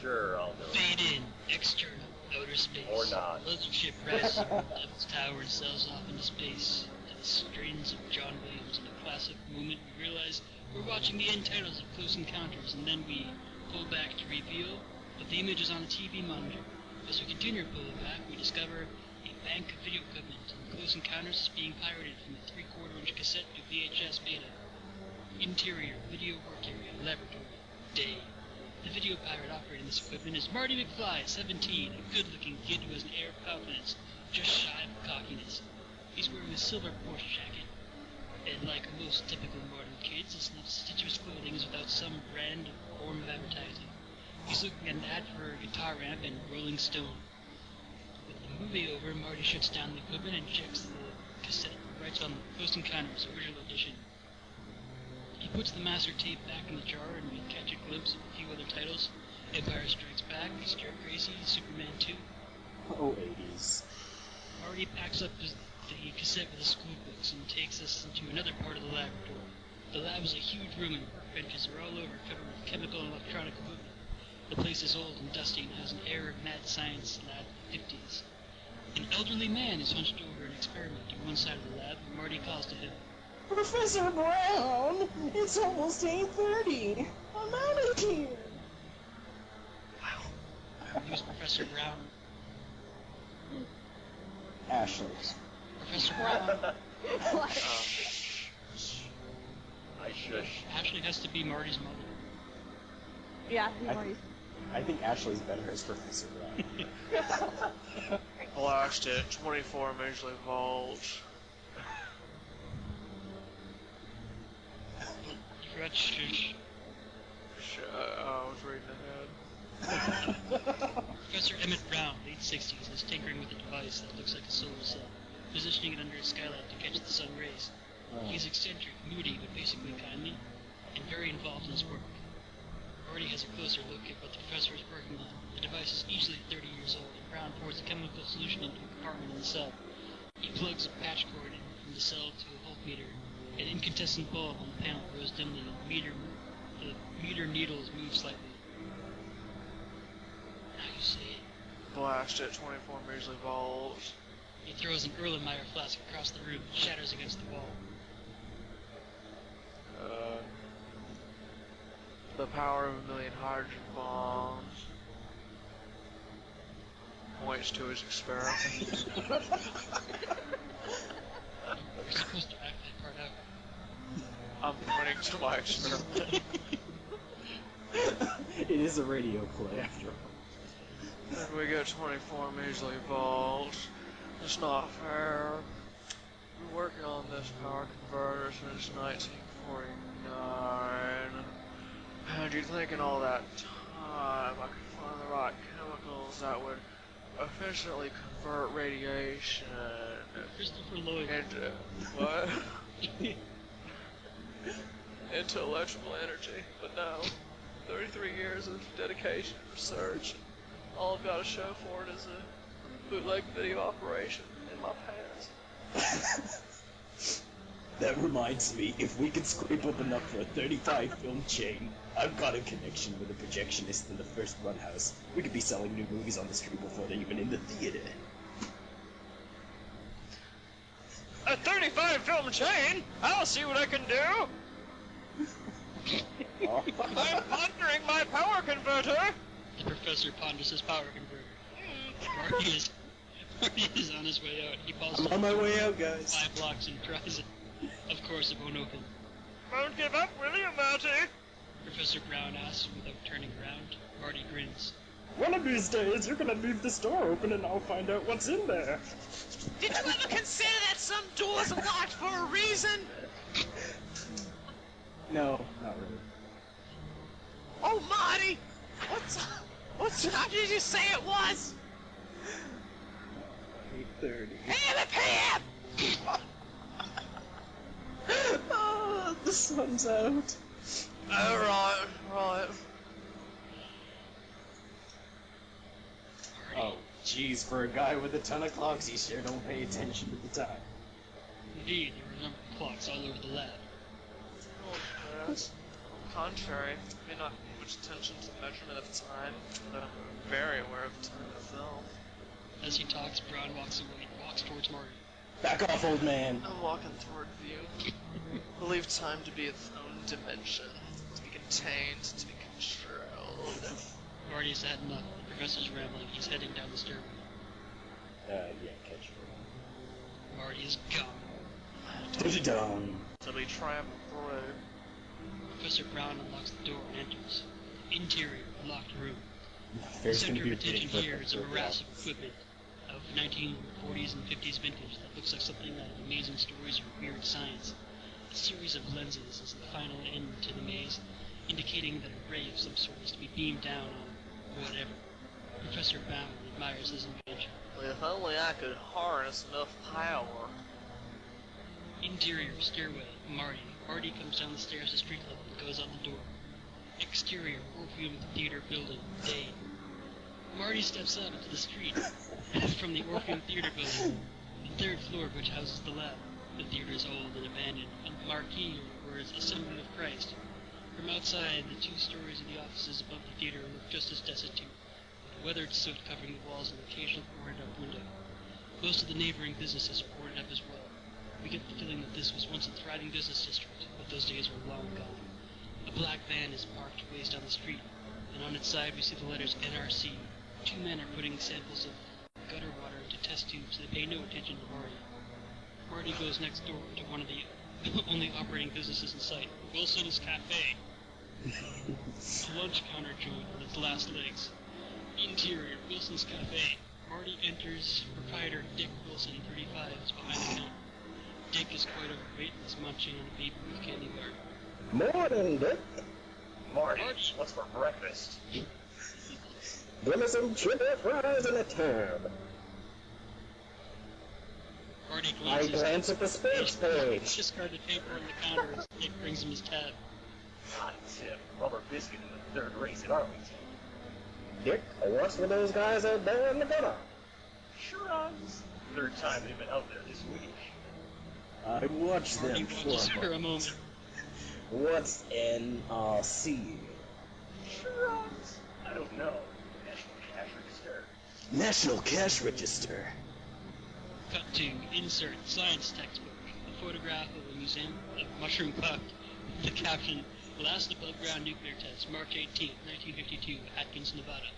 Sure, I'll do it. Fade in, external, outer space. Or not. The ship rises from the devil's tower and sails off into space. To the strains of John Williams in a classic moment, we realize we're watching the end titles of Close Encounters, and then we pull back to reveal that the image is on a TV monitor. As we continue to pull back, we discover a bank of video equipment, and Close Encounters is being pirated from a 3/4-inch cassette to VHS beta. Interior, video work area, laboratory, day. The video pirate operating this equipment is Marty McFly, 17, a good-looking kid who has an air of confidence, just shy of cockiness. He's wearing a silver Porsche jacket, and like most typical modern kids, his stitches clothing is without some brand or form of advertising. He's looking at an ad for a guitar amp and Rolling Stone. With the movie over, Marty shuts down the equipment and checks the cassette and writes on the Close Encounters original edition. He puts the master tape back in the jar and we catch a glimpse of a few other titles. Empire Strikes Back, Stir Crazy, Superman 2. Oh, 80s. Marty packs up the cassette with the school books and takes us into another part of the laboratory. The lab is a huge room and workbenches are all over, covered with chemical and electronic equipment. The place is old and dusty and has an air of mad science lab of the 50s. An elderly man is hunched over an experiment on one side of the lab, and Marty calls to him. Professor Brown, it's almost 8:30. I'm out of here. Wow. Who's Professor Brown? Ashley. Professor Brown. I shush. Ashley has to be Marty's mother. Yeah, he's Marty's. I think Ashley's better as Professor Brown. Blast it, 24 majorly volts. Shush. I was reading ahead. Professor Emmett Brown, late 60s, is tinkering with a device that looks like a solar cell, positioning it under a skylight to catch the sun rays. He's eccentric, moody, but basically kindly, and very involved in his work. Marty has a closer look at what the professor is working on. The device is easily 30 years old, and Brown pours a chemical solution into a compartment in the cell. He plugs a patch cord in from the cell to a voltmeter. An incandescent bulb on the panel glows dimly, and the meter needles move slightly. Now you say it. Blast it, 24 majorly volts. He throws an Erlenmeyer flask across the room and shatters against the wall. The power of 1,000,000 hydrogen bombs. Points to his experiment. You're supposed to act that part out. I'm pointing to my experiment. It is a radio play after all. Then we get 24 measly volts. It's not fair. We're working on this power converter since 1949. And you'd think in all that time I could find the right chemicals that would efficiently convert radiation Christopher Lloyd. into what? Into electrical energy. But no. 33 years of dedication, research. All I've got to show for it is a bootleg video operation in my pants. That reminds me, if we could scrape up enough for a 35 film chain, I've got a connection with a projectionist in the first run house. We could be selling new movies on the street before they're even in the theater. A 35 film chain? I'll see what I can do! I'm pondering my power converter! The professor ponders his power converter. Marty is on his way out. He falls I'm on my way out, guys. 5 blocks and tries it. Of course, it won't open. Won't give up, will you, Marty? Professor Brown asks without turning around. Marty grins. One of these days, you're gonna leave this door open and I'll find out what's in there. Did you ever consider that some doors are locked for a reason? No, not really. Oh, Marty! What time did you say it was? 8:30. Damn it, Pam! Oh, the sun's out. Right. Oh, jeez, for a guy with a ton of clocks, he sure don't pay attention to the time. Indeed, there were numbered clocks all over the lab. Oh, yes. On the contrary, may not be much attention to the measurement of time, but I'm very aware of time itself. As he talks, Brown walks towards Marty. Back off, old man. I'm walking toward you. Believe time to be its own dimension, to be contained, to be controlled. Marty's had enough. The professor's rambling. He's heading down the stairway. Yeah, catch her. Marty is gone. Dun-dun-dun. So we triumph through. Professor Brown unlocks the door and enters. Interior, a locked room. The There's center gonna of be a attention big here is a flip-flop. morass of equipment of 1940s and 50s vintage that looks like something out of Amazing Stories or Weird Science. A series of lenses is the final end to the maze, indicating that a ray of some sort is to be beamed down on whatever. Professor Brown admires his invention. If only I could harness enough power. Interior, stairway, Marty. Marty comes down the stairs to street level and goes out the door. Exterior, Orpheum Theater building, day. Marty steps out into the street from the Orpheum Theater building, the third floor of which houses the lab. The theater is old and abandoned. On the marquee are the words Assembly of Christ. From outside, the 2 stories of the offices above the theater look just as destitute, with weathered soot covering the walls and an occasional boarded up window. Most of the neighboring businesses are boarded up as well. We get the feeling that this was once a thriving business district, but those days are long gone. A black van is parked ways down the street, and on its side we see the letters NRC. 2 men are putting samples of gutter water into test tubes. They pay no attention to Marty. Marty goes next door to one of the only operating businesses in sight, Wilson's Cafe. A lunch counter joint on its last legs. Interior, Wilson's Cafe. Marty enters. Proprietor Dick Wilson, 35, is behind the counter. Dick is quite overweight and is munching on a baby with candy bar. Morning, Dick. Marty, what's for breakfast? Give me some chili fries and a tab. Marty I glances glance at the sports page. discarded paper on the counter as Dick brings him his tab. Hot tip, rubber biscuit in the 3rd race at Arlington. Dick, what's with those guys out there in the gutter? Shrugs. 3rd time they've been out there this week. I watched Marty them watches for a moment. What's NRC? Shrugs. I don't know. National Cash Register. National Cash Register. Cut to insert science textbook. A photograph of a museum of mushroom cloud. The caption, Last above-ground nuclear test, March 18, 1952, Atkins, Nevada.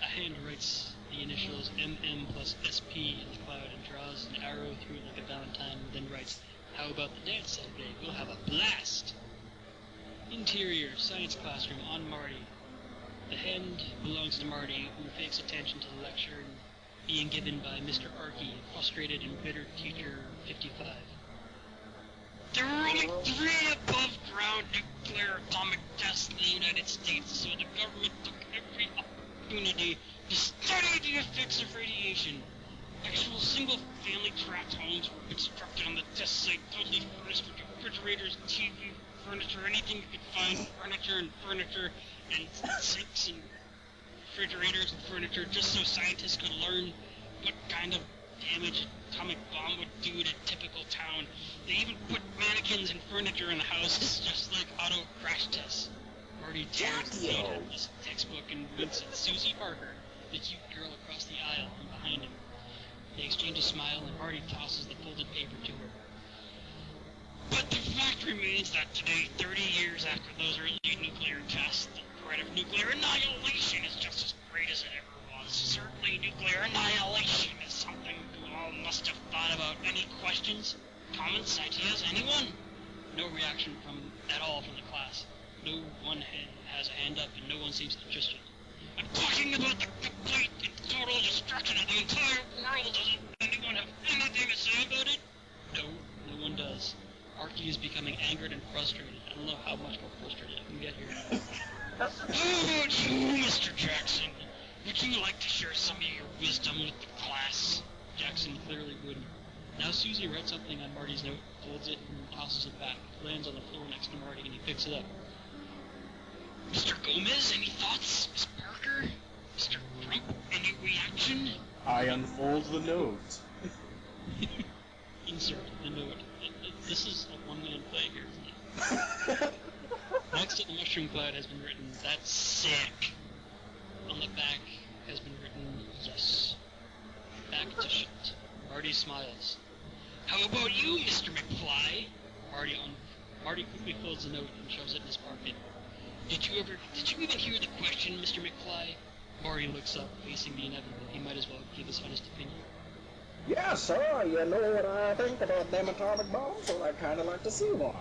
A hand writes the initials MM plus SP in the cloud and draws an arrow through it like a valentine, and then writes, How about the dance Saturday? We'll have a blast! Interior, science classroom, on Marty. The hand belongs to Marty, who pays attention to the lecture being given by Mr. Archie, frustrated and bitter teacher 55. There are only 3 above-ground nuclear atomic tests in the United States, so the government took every opportunity to study the effects of radiation. Actual single-family tract homes were constructed on the test site, totally furnished with refrigerators, TV, furniture, anything you could find, furniture, and sinks and refrigerators and furniture, just so scientists could learn what kind of damage an atomic bomb would do to a typical town. They even put mannequins and furniture in the houses, just like auto crash tests. Marty tears the page out of his textbook and winks at Susie Parker, the cute girl across the aisle from behind him. They exchange a smile, and Marty tosses the folded paper to her. But the fact remains that today, 30 years after those early nuclear tests, the threat of nuclear annihilation is just as great as it ever was. Certainly nuclear annihilation is something you all must have thought about. Any questions? Comments? Ideas? Anyone? No reaction at all from the class. No one has a hand up, and no one seems interested. I'm talking about the complete and total destruction of the entire world. Doesn't anyone have anything to say about it? No, no one does. Archie is becoming angered and frustrated. I don't know how much more frustrated I can get here. How about you, Mr. Jackson? Would you like to share some of your wisdom with the class? Jackson clearly would. Now Susie writes something on Marty's note, folds it, and tosses it back. It lands on the floor next to Marty, and he picks it up. Mr. Gomez, any thoughts? Miss Parker? Mr. Crump, any reaction? I unfold the note. Insert the note. This is a one-man play here, isn't it? Next to the mushroom mushroom cloud has been written, "That's sick." On the back has been written, "Yes." Back to shit. Marty smiles. "How about you, Mr. McFly?" Marty quickly folds the note and shoves it in his pocket. Did you even hear the question, Mr. McFly?" Marty looks up, facing the inevitable. He might as well give his honest opinion. Yes, sir. You know what I think about them atomic bombs? Well, I'd kind of like to see one.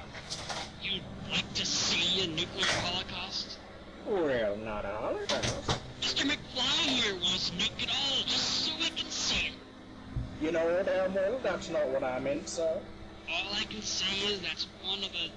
You'd like to see a nuclear holocaust? Well, not a holocaust. Mr. McFly here wants to nuke it all just so we can see it. You know, damn well, that's not what I meant, sir. All I can say is that's one of a